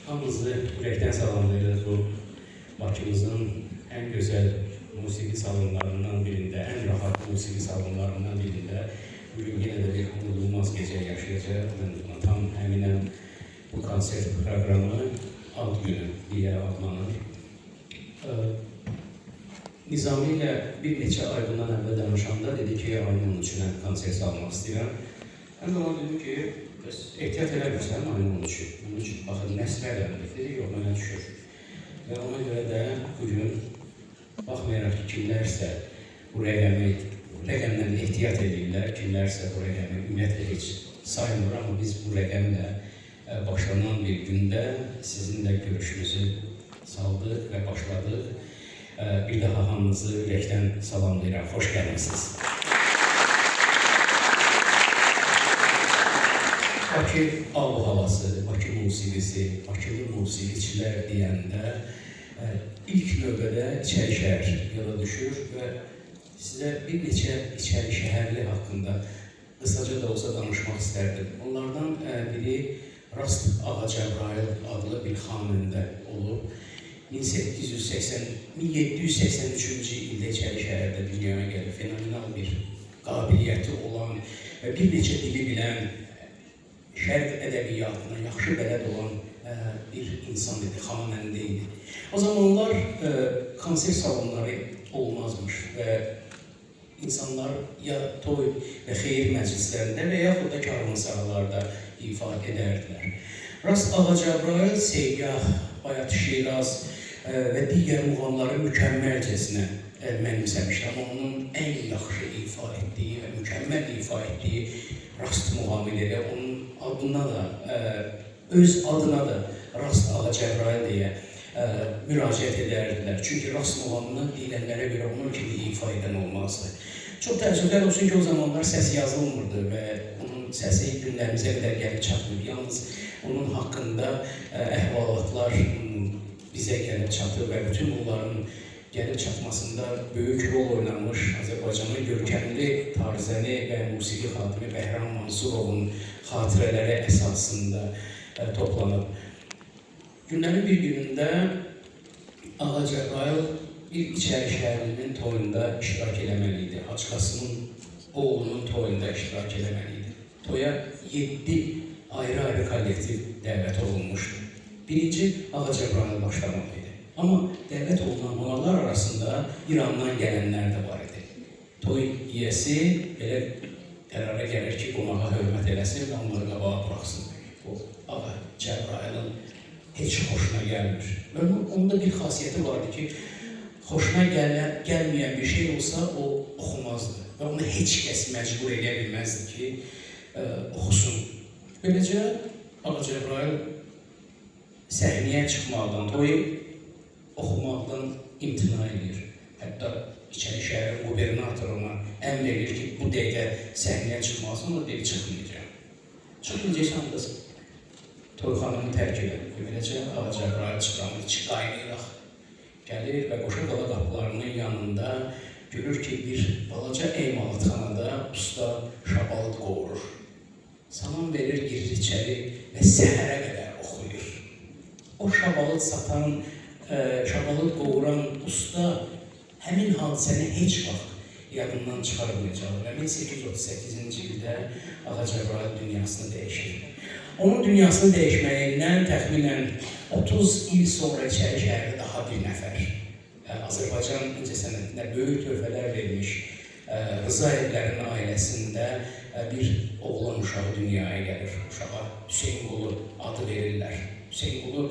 Hamınızı ürəkdən salamlayırıq. Bu Bakımızın ən gözəl musiqi salonlarından birində, ən rahat musiqi salonlarından birində bugün yenə də bir unudulmaz gecə yaşayacaq. Mən tam əminəm bu konsert proqramı ad günü deyə adlanır. Nizami ilə bir neçə ay bundan əvvəl danışanda dedi ki, ayın 13-ünə konsert salmaq istəyirəm. Mən də ona dedim ki, ehtiyat eləmirsən ayın 13-ü. Bunun üçün, baxın, nəslə eləmirik. Dedi, yox, mənə düşür. Və ona görə də bugün, baxmayaraq ki, kimlərsə bu rəqəmdən ehtiyat edirlər, kimlərsə bu rəqəmi ümumiyyətlə heç saymır, amma biz bu rəqəmlə başlanan bir gündə sizinlə görüşümüzü saldıq və başladıq. Bir daha hamınızı ürəkdən salamlayıram, xoş gəlmişsiniz. Bakı ab havası, Bakı musiqisi, Bakılı musiqiçilər deyəndə ilk növbədə İçəri şəhər yola düşür və sizə bir neçə İçəri şəhərli haqqında qısaca da olsa danışmaq istərdim. Onlardan biri Rast Ağacəbrayıl adlı bir xanəndə olub. 1783-cü ildə İçəri şəhərdə dünyaya gəlib, fenomenal bir qabiliyyəti olan və bir neçə dili bilən, şərq ədəbiyyatına yaxşı bələd olan bir insan idi, xanəndə idi. O zamanlar konsert salonları olmazmış və insanlar ya toy və xeyir məclislərində və yaxud da karvansaralarda ifa edərdilər. Rast Ağacəbrayıl, Seygah, Bayat Şiraz və digər muğamları mükəmməlcəsinə mənimsəmişdir. Amma onun ən yaxşı ifa etdiyi və mükəmməl ifa etdiyi Rast muğamı ilə onun adına da, öz adına da Rast Ağacəbrayıl deyə müraciət edərdilər. Çünki Rast muğamını deyilənlərə görə onun kimi ifa edən olmazdı. Çox təəssüflər olsun ki, o zamanlar səs yazılmırdı və onun səsi günlərimizə qədər gəlib çatmır. Yalnız onun haqqında əhvalatlar bizə gəlib çatır və bütün bunların gəlib çatmasında böyük rol oynamış Azərbaycanın görkəmli tarzəni və musiqi xadimi Bəhram Mansurovun xatirələri əsasında toplanıb. Günlərin bir günündə Ağacəbrayıl bir İçəri şəhərlinin toyunda iştirak eləməli idi. Hacıqasının oğlunun toyunda iştirak eləməli idi. Toya 7 ayrı-ayrı kollektiv dəvət olunmuşdu. Birinci Ağacəbrayıl başlamalı idi. Amma dəvət olunan onlarlar arasında İrandan gələnlər də var idi. Toy yiyəsi belə qərara gəlir ki, qonağa hörmət eləsin və onları qabağa buraxsın. O Ağacəbrayılın heç xoşuna gəlmir. Və onda bir xasiyyəti vardı ki, xoşuna gəlməyən bir şey olsa o oxumazdı və onu heç kəs məcbur edə bilməzdi ki, oxusun. Beləcə Ağacəbrayıl səhnəyə çıxmaqdan, toyu oxumaqdan imtina edir. Hətta İçəri şəhərin qubernatoruna əmr edir ki, bu dəqiqə səhnəyə çıxmalısın, o deyil, çıxmayacaq. Çıxmayacaqsan qız, toyxanını tərk edir. Beləcə Ağacəbrayıl çıxanı içi qaynayıraq gəlir və Qoşaqala qapılarının yanında görür ki, bir balaca emalatxanada usta şabalıd qovurur. Salam verir, girir içəri və səhərə qədər oxuyur. O şabalıd satan, şabalıd qovuran usta həmin hadisəni heç vaxt yadından çıxarmayacaq və 1838-ci ildə Ağacəbrayıl dünyasını dəyişir. Onun dünyasını dəyişməyindən təxminən 30 il sonra İçəri şəhərdə daha bir nəfər Azərbaycan incəsənətinə böyük töhfələr verilmiş Rızayevlərin ailəsində bir oğlan uşağı dünyaya gəlir. Uşağa Hüseynqulu adı verirlər. Hüseynqulu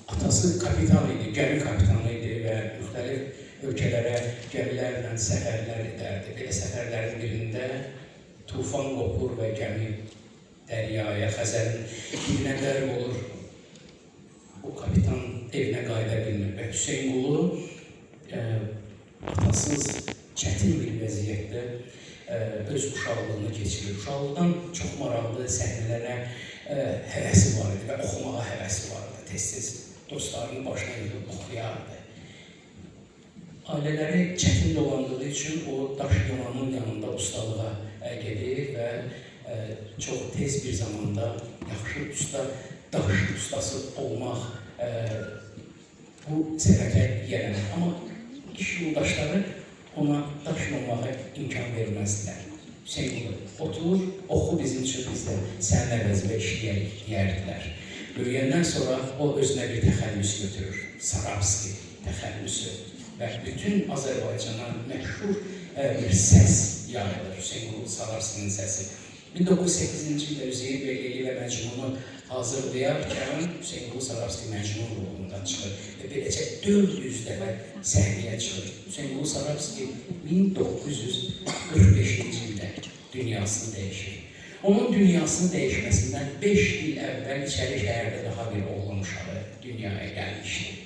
atası kapitan idi, gəmi kapitanı idi və müxtəlif ölkələrə gəmilərlə səfərlər edərdi. Belə səfərlərin birində tufan qopur və gəmi dəryaya, Xəzərin dibinə qərq olur. O kapitan evinə qayıda bilmir və Hüseynqulu atasız çətin bir vəziyyətdə öz uşaqlığını keçirir. Uşaqlıqdan çox maraqlı səhnələrə həvəsi var idi və oxumağa həvəsi var idi. Tez-tez dostlarının başına gedib oxuyardı. Ailələri çətin dolandığı üçün o daş yomanın yanında ustalığa gedir və çox tez bir zamanda yaxşı usta daş ustası olmaq, bu sənətə yiyələnmək. Amma iş yoldaşları ona daş olmağa imkan verməzdilər. Hüseynqulu, otur, oxu bizim üçün, biz də sənin əvəzində işləyərik, deyərdilər. Böyüyəndən sonra o özünə bir təxəllüs götürür, Sarabski təxəllüsü və bütün Azərbaycana məşhur bir səs yayılır, Hüseynqulu Sarabskinin səsi. 1908-ci ildə Üzeyir Belgeli və Məcnunu hazırlayarkən Hüseynqulu Sarabski Məcnun ruhundan çıxır və beləcə 400 dəfə səhnəyə çıxır. Hüseynqulu Sarabski 1945-ci ildə dünyasını dəyişir. Onun dünyasının dəyişməsindən 5 il əvvəl İçəri şəhərdə daha bir oğlan uşağı dünyaya gəlmişdi.